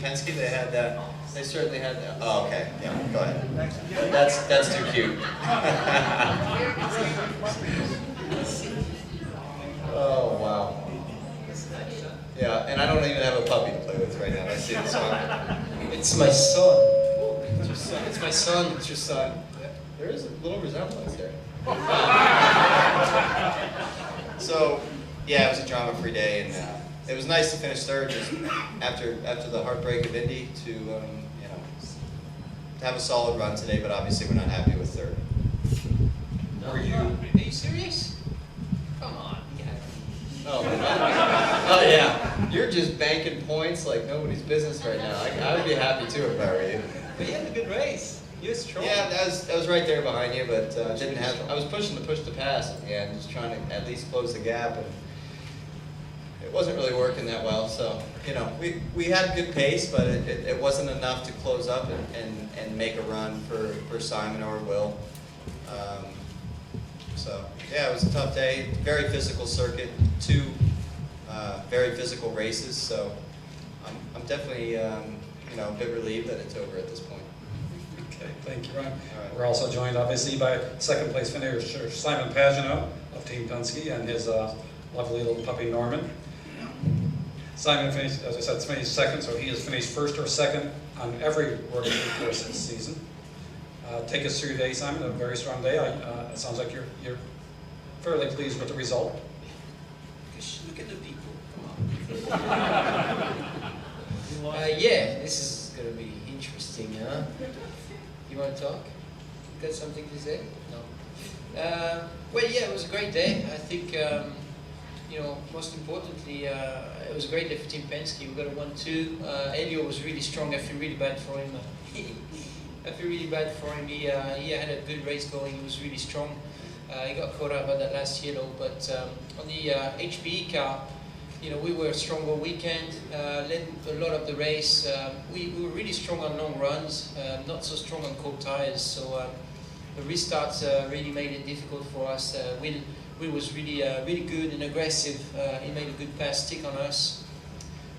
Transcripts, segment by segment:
Penske, they had that. They certainly had that. Oh, okay. Yeah, go ahead. That's too cute. Oh, wow. Yeah, and I don't even have a puppy to play with right now. I see this one. It's my son. It's your son. It's my son. It's your son. Yeah, there is a little resemblance there. So, yeah, it was a drama-free day, and it was nice to finish third just after the heartbreak of Indy to you know, to have a solid run today. But obviously, we're not happy with third. Are you serious? Come on. Oh, oh yeah, you're just banking points like nobody's business right now. I would be happy too if I were you. But you had a good race. You were strong. Yeah, I was right there behind you, but didn't have. I was pushing the push to pass at the end, just trying to at least close the gap, and it wasn't really working that well. So you know, we had good pace, but it wasn't enough to close up and make a run for Simon or Will. So yeah, it was a tough day. Very physical circuit, two very physical races. So I'm definitely you know, a bit relieved that it's over at this point. Okay, thank you, Ryan. Right. We're also joined, obviously, by second place finisher Simon Pagenaud of Team Penske and his lovely little puppy Norman. Simon finished, as I said, finished second, so he has finished first or second on every World Tour course this season. Take us through your day, Simon. A very strong day. It sounds like you're fairly pleased with the result. Look at the people. Come on. Yeah, this is going to be interesting, huh? You want to talk? You got something to say? No. Well, yeah, it was a great day. I think, you know, most importantly, it was a great day for Team Penske. We got a 1-2. Elio was really strong. I feel really bad for him. I feel really bad for him. He had a good race going. He was really strong. He got caught up by that last yellow. But on the HPE car, you know, we were strong all weekend. Led a lot of the race. We were really strong on long runs. Not so strong on cold tires. So the restarts really made it difficult for us. Will was really really good and aggressive. He made a good pass stick on us.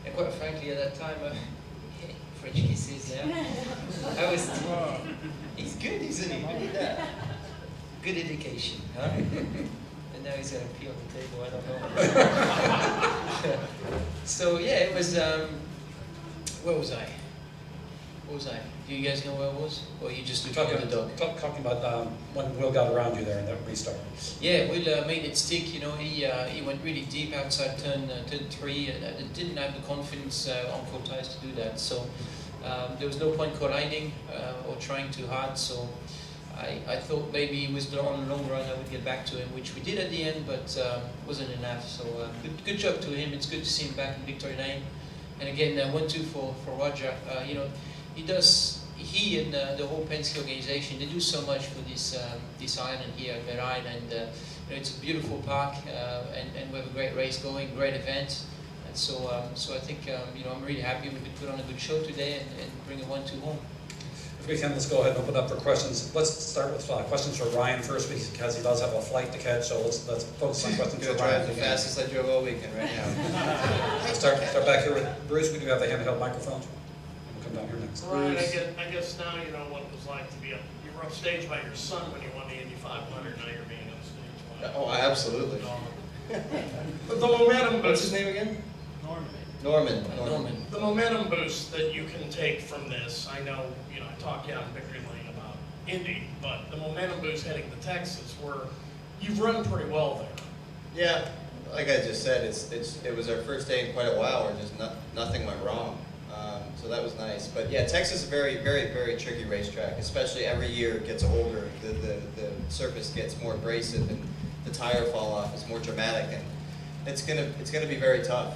And quite frankly, at that time. French kisses there. I was. He's good, isn't he? Look at that. Good education, huh? And now he's gonna pee on the table. I don't know. So yeah, it was. Where was I? What was I? Do you guys know where I was? Or you just looking at the dog? Talking about when Will got around you there in that restart. Yeah, Will made it stick. You know, he went really deep outside turn 3. And didn't have the confidence on cold tires to do that. So there was no point colliding or trying too hard. So I thought maybe with the long run I would get back to him, which we did at the end, but wasn't enough. So good job to him. It's good to see him back in victory lane. And again, 1-2 for Roger. You know, he and the whole Penske organization, they do so much for this island here, Bear Island. You know, it's a beautiful park, and we have a great race going, great event. And so I think you know, I'm really happy we could put on a good show today and bring a 1-2 home. If we can, let's go ahead and open up for questions. Let's start with questions for Ryan first, because he does have a flight to catch. So let's focus on questions for Ryan. Drive the fastest I drove all weekend right now. Start back here with Bruce. We do have the handheld microphones. We'll come down here next. Ryan, I guess now you know what it was like to be you were upstaged by your son when you won the Indy 500. Now you're being upstaged by. Oh, absolutely. But the momentum What's his boost. name again? Norman. Norman. The momentum boost that you can take from this. I know, you know, I talked out in victory lane about Indy, but the momentum boost heading to Texas, where you've run pretty well there. Yeah, like I just said, it was our first day in quite a while where just nothing went wrong. So that was nice. But yeah, Texas is a very, very, very tricky racetrack, especially every year it gets older. The surface gets more abrasive and the tire fall off is more dramatic, and it's gonna be very tough,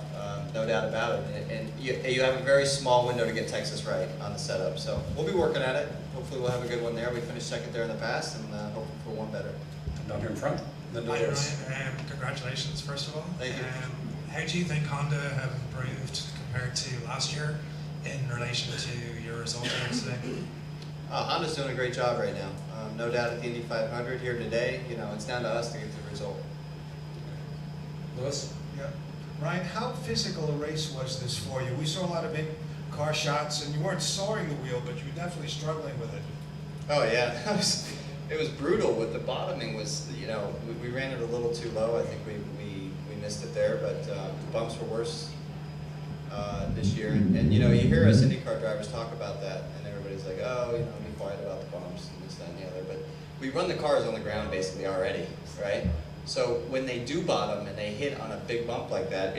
no doubt about it. And you have a very small window to get Texas right on the setup. So we'll be working at it. Hopefully we'll have a good one there. We finished second there in the past, and hoping for one better. Down here in front. Then Hi doors. Ryan, congratulations first of all. Thank you. How do you think Honda have improved compared to last year in relation to your result here today? Honda's doing a great job right now. No doubt at the Indy 500 here today. You know, it's down to us to get the result. Lewis? Yeah. Ryan, how physical a race was this for you? We saw a lot of car shots, and you weren't soaring the wheel, but you were definitely struggling with it. Oh yeah, it was brutal. With the bottoming was, we ran it a little too low. I think we missed it there, but the bumps were worse this year. And you hear us IndyCar drivers talk about that, and everybody's like, oh, be quiet about the bumps and this, that, and the other. But we run the cars on the ground basically already, right? So when they do bottom and they hit on a big bump like that,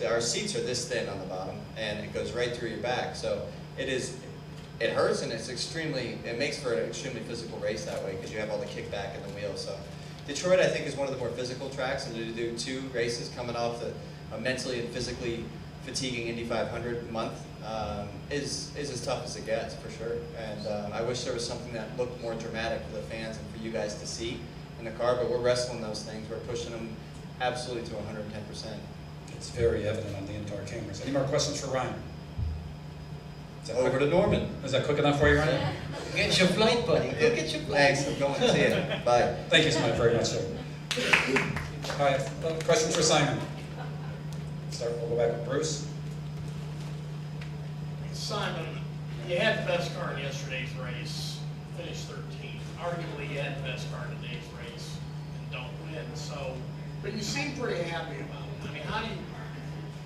our seats are this thin on the bottom, and it goes right through your back. So it hurts, and it makes for an extremely physical race that way, because you have all the kickback in the wheel. So Detroit, I think, is one of the more physical tracks, and to do 2 races coming off a mentally and physically fatiguing Indy 500 month is as tough as it gets, for sure. And I wish there was something that looked more dramatic for the fans and for you guys to see in the car, but we're wrestling those things. We're pushing them absolutely to 110%. It's very evident on the in-car cameras. Any more questions for Ryan? Over to Norman. Is that quick enough for you, Ryan? Get your flight, buddy. Go get your flight. Thanks, I'm going to see you. Bye. Thank you so much, very much, sir. All right, questions for Simon? We'll go back with Bruce. Simon, you had the best car in yesterday's race, finished 13th. Arguably, you had the best car in today's race and don't win. So, but you seem pretty happy about it. I mean,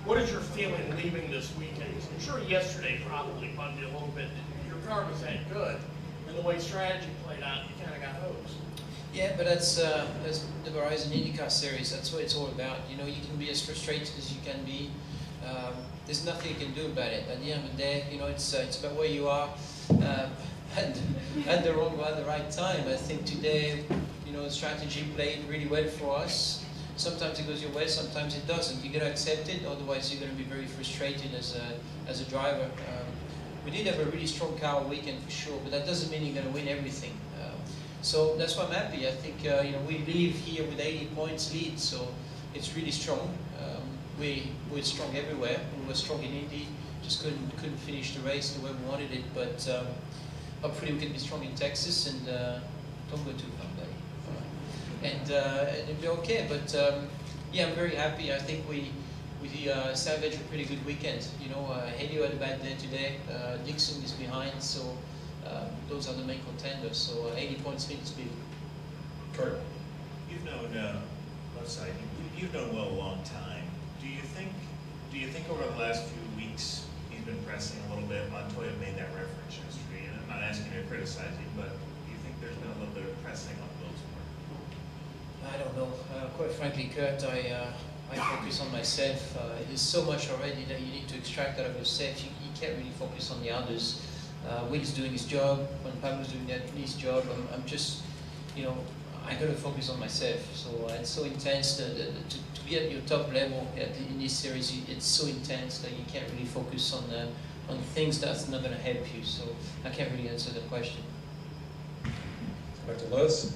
what is your feeling leaving this weekend? I'm sure yesterday probably bugged you a little bit. Your car was that good, and the way strategy played out, you kind of got hosed. Yeah, but that's the Verizon IndyCar Series. That's what it's all about. You can be as frustrated as you can be. There's nothing you can do about it. At the end of the day, it's about where you are at the wrong at the right time. I think today, the strategy played really well for us. Sometimes it goes your way, sometimes it doesn't. You got to accept it, otherwise you're going to be very frustrated as a driver. We did have a really strong car weekend for sure, but that doesn't mean you're going to win everything. So that's why I'm happy. I think we leave here with 80 points lead, so it's really strong. We're strong everywhere. We were strong in Indy, just couldn't finish the race the way we wanted it. But hopefully we can be strong in Texas, and don't go too far, buddy. And it'll be okay. But yeah, I'm very happy. I think we salvaged a pretty good weekend. Helio had a bad day today. Dixon is behind, so. Those are the main contenders, so 80 points means big. Kurt? You've known, you've known Will a long time. Do you think over the last few weeks he's been pressing a little bit? Montoya made that reference yesterday, and I'm not asking you to criticize him, but do you think there's been a little bit of pressing on Will's part? I don't know. Quite frankly, Kurt, I focus on myself. There's so much already that you need to extract out of yourself. You can't really focus on the others. Will's doing his job, when Pagenaud's doing his job, I'm just, I got to focus on myself. So it's so intense to be at your top level in this series. It's so intense that you can't really focus on things that's not going to help you. So I can't really answer the question. Back to Lewis.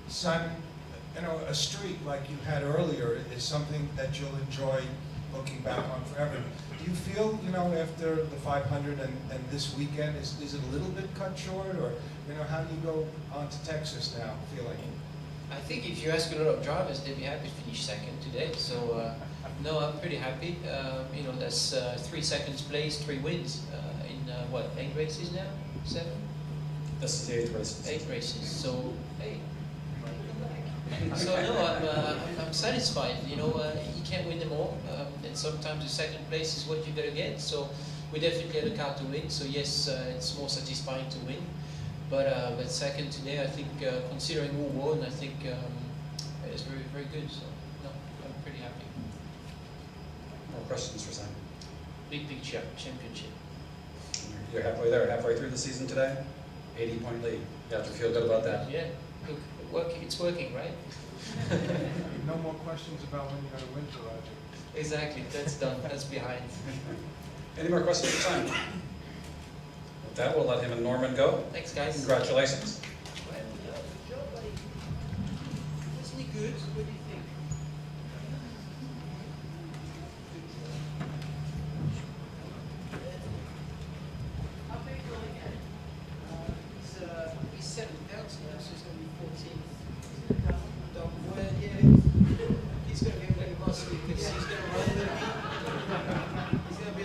Simon, a streak like you had earlier is something that you'll enjoy looking back on forever. Do you feel, after the 500 and this weekend, is it a little bit cut short, or, how do you go on to Texas now feeling? I think if you ask a lot of drivers, they'd be happy to finish second today. So, no, I'm pretty happy. That's 3 seconds place, 3 wins in, 8 races now? 7? This is the 8th race. 8 races, so, hey. So no, I'm satisfied. You can't win them all, and sometimes the second place is what you gotta get. So we definitely had a car to win. So yes, it's more satisfying to win. But second today, I think considering who won, I think it's very very good. So no, I'm pretty happy. More questions for Simon? Big championship. You're halfway there, halfway through the season today. 80-point lead. You have to feel good about that. Yeah, look, it's working, right? No more questions about when you're going to win, Roger. Exactly, that's done. That's behind. Any more questions for Simon? With that, we'll let him and Norman go. Thanks, guys. Congratulations. Wasn't he good? What do you think? How big will he get? He's 7 pounds now, so he's going to be 14. Well, yeah, he's going to be really muscly because he's going to run a little bit. He's going to be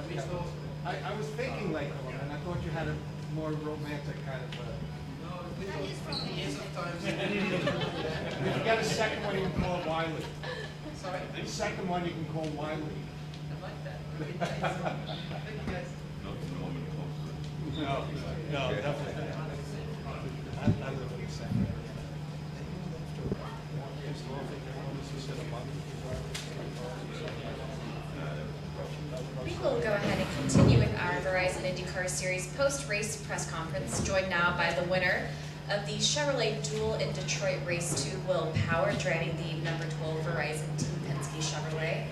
I was thinking Lake Columbia, and I thought you had a more romantic kind of. Years of time. If you get a second one, you can call it Wiley. Sorry. The second one you can call Wiley. I like that. Thank you guys. No, definitely. I live in the same. We will go ahead and continue with our Verizon IndyCar Series post-race press conference, joined now by the winner of the Chevrolet Duel in Detroit Race 2, Will Power, driving the number 12 Verizon Team Penske Chevrolet.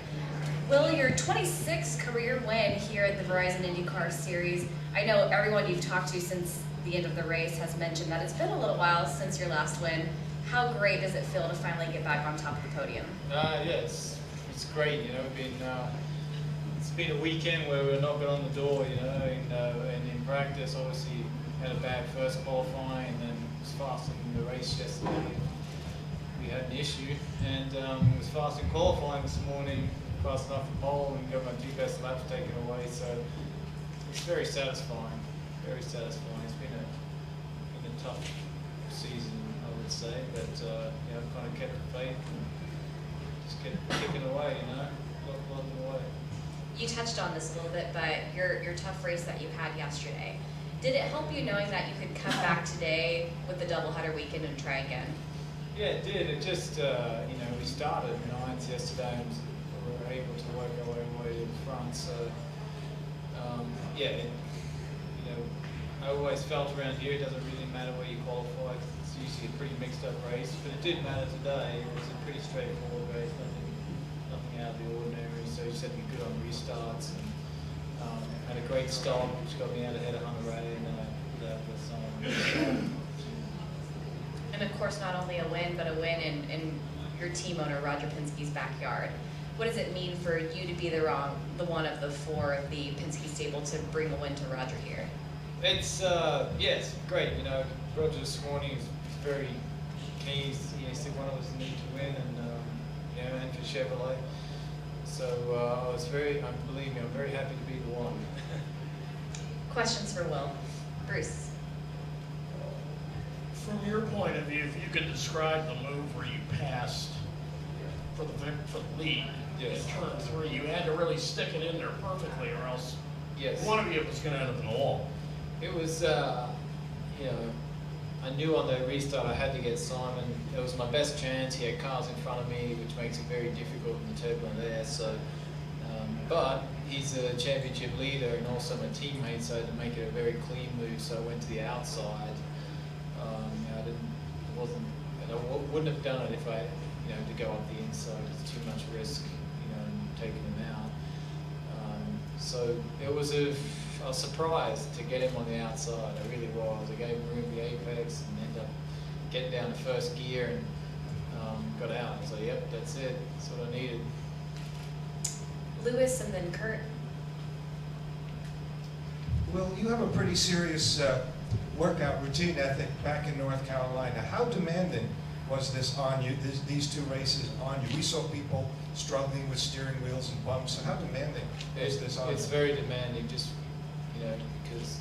Will, your 26th career win here at the Verizon IndyCar Series. I know everyone you've talked to since the end of the race has mentioned that it's been a little while since your last win. How great does it feel to finally get back on top of the podium? Yeah, it's great. You know, it's been a weekend where we're knocking on the door. You know, and in practice, obviously had a bad first qualifying, and then it was fast in the race yesterday. We had an issue, and it was fast in qualifying this morning, fast enough for pole, and got my 2 best laps taken away. So it's very satisfying. Very satisfying. It's been a tough season, I would say, but you know, kind of kept the faith and just kept kicking away. You know, plodding away. You touched on this a little bit, but your tough race that you had yesterday, did it help you knowing that you could come back today with the doubleheader weekend and try again? Yeah, it did. It just, you know, we started 9th yesterday and we were able to work our way to the front. So, yeah, you know, I always felt around here it doesn't really matter where you qualify. It's usually a pretty mixed up race, but it did matter today. It was a pretty straightforward race, nothing out of the ordinary. So you just had to be good on restarts and had a great start, which got me out ahead of Hunter Ray, and then I put out with someone. And of course, not only a win, but a win in your team owner, Roger Penske's backyard. What does it mean for you to be the one of the 4 of the Penske stable to bring a win to Roger here? It's, yeah, it's great. You know, Roger this morning is very keen. He said one of us need to win, and, you know, and for Chevrolet. So I was believe me, I'm very happy to be the one. Questions for Will. Bruce. From your point of view, if you could describe the move where you passed for the lead Yes. in turn 3, you had to really stick it in there perfectly, or else Yes. one of you was going to end up in the wall. It was, you know, I knew on the restart I had to get Simon. It was my best chance. He had cars in front of me, which makes it very difficult in the turbulent air. So, but he's a championship leader and also my teammate, so to make it a very clean move, so I went to the outside. I wouldn't have done it if I, you know, to go up the inside. It's too much risk, you know, taking him out. So it was I was surprised to get him on the outside. I really was. I gave him room the apex and ended up getting down to first gear and got out. I was like, yep, that's it. That's what I needed. Lewis and then Kurt. Well, you have a pretty serious workout routine, I think, back in North Carolina. How demanding was this on you, these 2 races on you? We saw people struggling with steering wheels and bumps, so how demanding is this on you? It's very demanding, just, you know, because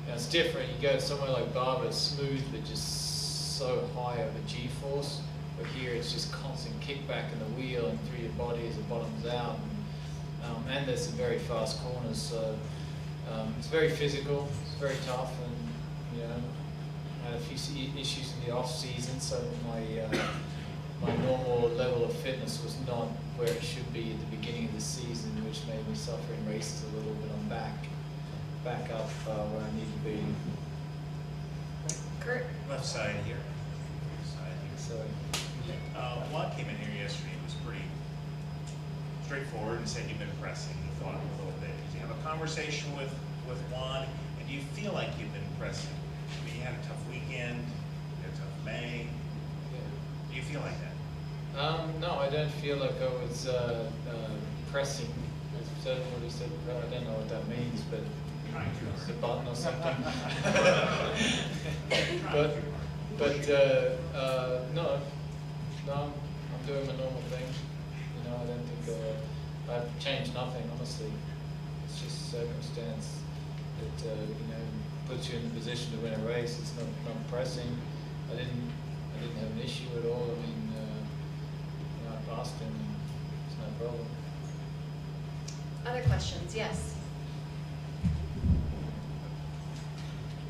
you know, it's different. You go somewhere like Barber, it's smooth, but just so high of a G-force. But here it's just constant kickback in the wheel and through your body as it bottoms out. And there's some very fast corners, so it's very physical, it's very tough, and, you know, I had a few issues in the off season, so my normal level of fitness was not where it should be at the beginning of the season, which made me suffer in races a little bit. I'm back up where I need to be. Kurt. Left side here. Left side here. So Juan came in here yesterday and was pretty straightforward and said you've been pressing. He thought a little bit. Did you have a conversation with Juan, and do you feel like you've been pressing? I mean, you had a tough weekend, you had a tough May. Do you feel like that? no, I don't feel like I was pressing. As what he said, I don't know what that means, but it's a button or something. No, I'm doing my normal thing. You know, I don't think I've changed nothing, honestly. It's just circumstance that you know, puts you in the position to win a race. It's not pressing. I didn't have an issue at all. I mean, you know, I passed him. It's no problem. Other questions? Yes.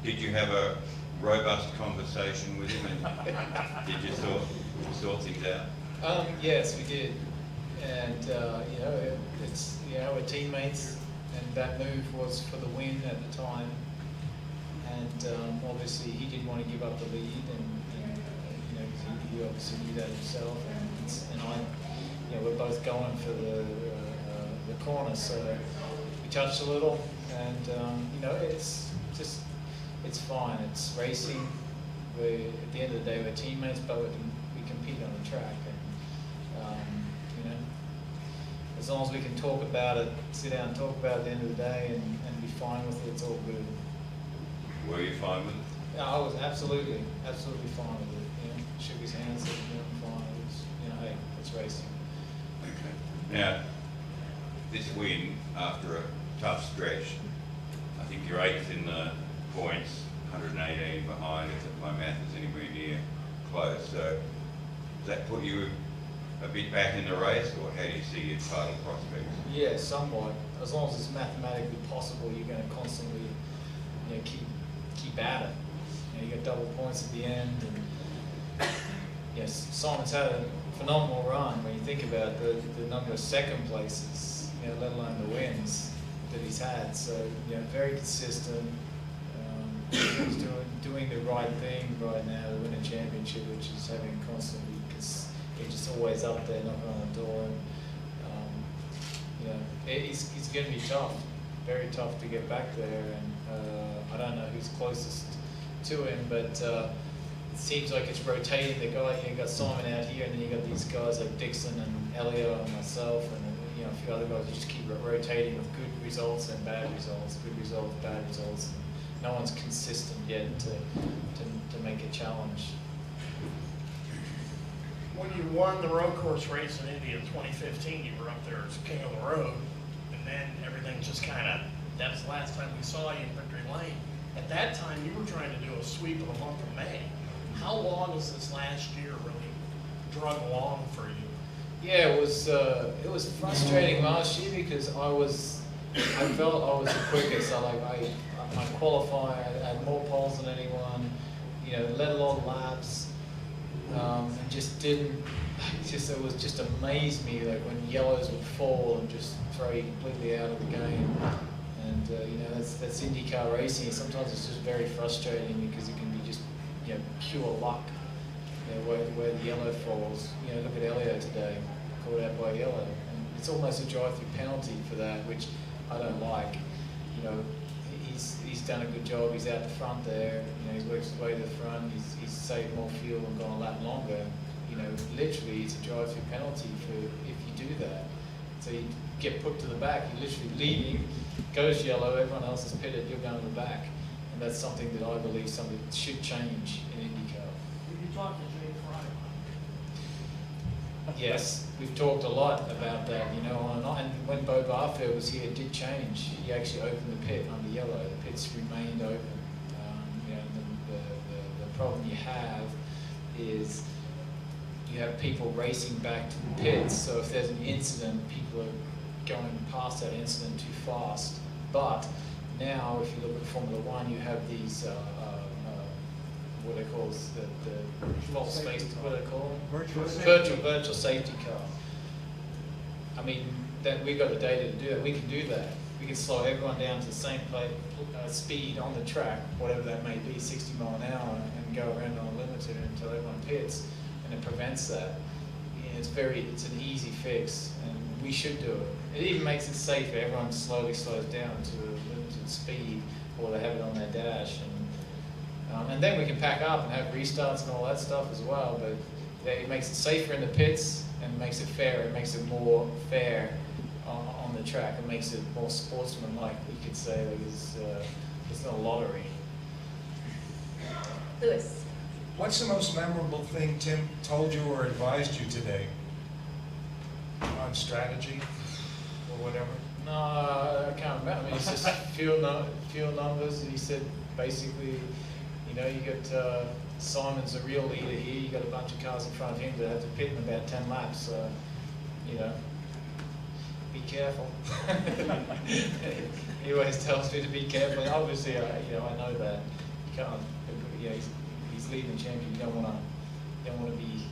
Did you have a robust conversation with him, and did you sort things out? Yes, we did, and you know, it's, you know, we're teammates, and that move was for the win at the time, and obviously he didn't want to give up the lead, and you know, 'cause he obviously knew that himself, and I, you know, we're both going for the corner, so we touched a little, and you know, it's just. It's fine. It's racing. At the end of the day, we're teammates, but we compete on the track. And you know, as long as we can talk about it, sit down and talk about it at the end of the day, and be fine with it, it's all good. Were you fine with it? Yeah, I was absolutely fine with it. You know, shook his hand, said, you know, I'm fine. It was, you know, hey, it's racing. Okay. Now, this win after a tough stretch, I think you're 8th in the points, 118 behind, if my math is anywhere near close. So does that put you a bit back in the race, or how do you see your title prospects? Yeah, somewhat. As long as it's mathematically possible, you're going to constantly, you know, keep at it. You know, you got double points at the end, and yes, Simon's had a phenomenal run when you think about the number of second places, you know, let alone the wins that he's had. So, you know, very consistent. He's doing the right thing right now to win a championship, which is having constantly, because he's just always up there knocking on the door. And, you know, he's going to be tough, very tough to get back there. And I don't know who's closest to him, but it seems like it's rotating. You got Simon out here, and then you got these guys like Dixon and Elio and myself, and you know, a few other guys who just keep rotating with good results and bad results, good results, bad results. And no one's consistent yet to make a challenge. When you won the road course race in Indy in 2015, you were up there as king of the road, and then everything just kind of, that was the last time we saw you in Victory Lane. At that time, you were trying to do a sweep of the month of May. How long has this last year really drug along for you? Yeah, it was frustrating last year because I felt I was the quickest. I qualified, I had more poles than anyone, you know, led a lot of laps, and just didn't, it was just amazed me, like when yellows would fall and just throw you completely out of the game. And you know, that's IndyCar racing. Sometimes it's just very frustrating because it can be just, you know, pure luck, you know, where the yellow falls. You know, look at Elio today, caught out by yellow. And it's almost a drive-through penalty for that, which I don't like. You know, he's done a good job. He's out the front there. You know, he's worked his way to the front. He's saved more fuel and gone a lap longer. You know, literally, it's a drive-through penalty for if you do that. So you get put to the back. You're literally leading, goes yellow. Everyone else is pitted. You're going to the back, and that's something that I believe something should change in IndyCar. Did you talk to Jay Fry? Yes, we've talked a lot about that, you know, on and on. And when Bo Barfield was here, it did change. He actually opened the pit under yellow. The pits remained open. You know, the problem you have is you have people racing back to the pits. So if there's an incident, people are going past that incident too fast. But now, if you look at Formula One, you have these what they call the false space, what they call them? Virtual safety car. I mean, that we've got the data to do that. We can do that. We can slow everyone down to the same speed on the track, whatever that may be, 60 mile an hour, and go around unlimited until everyone pits, and it prevents that. Yeah, it's an easy fix, and we should do it. It even makes it safer. Everyone slowly slows down to a limited speed, or they have it on their dash. And then we can pack up and have restarts and all that stuff as well, but it makes it safer in the pits and makes it fairer. It makes it more fair on the track. It makes it more sportsmanlike, you could say. Like it's not a lottery. Lewis. What's the most memorable thing Tim told you or advised you today on strategy or whatever? No, I can't remember. I mean, it's just field numbers. He said basically, you know, you got Simon's a real leader here. You got a bunch of cars in front of him that have to pit in about 10 laps. So, you know, be careful. He always tells me to be careful. And obviously, you know, I know that you can't. You know, he's leading the champion. You don't want to be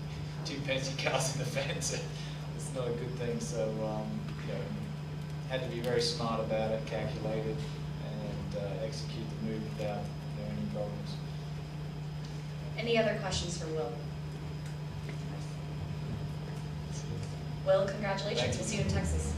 two Penske cars in the fence. It's not a good thing. So, you know, had to be very smart about it, calculate it, and execute the move without any problems. Any other questions for Will? Will, congratulations. Thank you. We'll see you in Texas.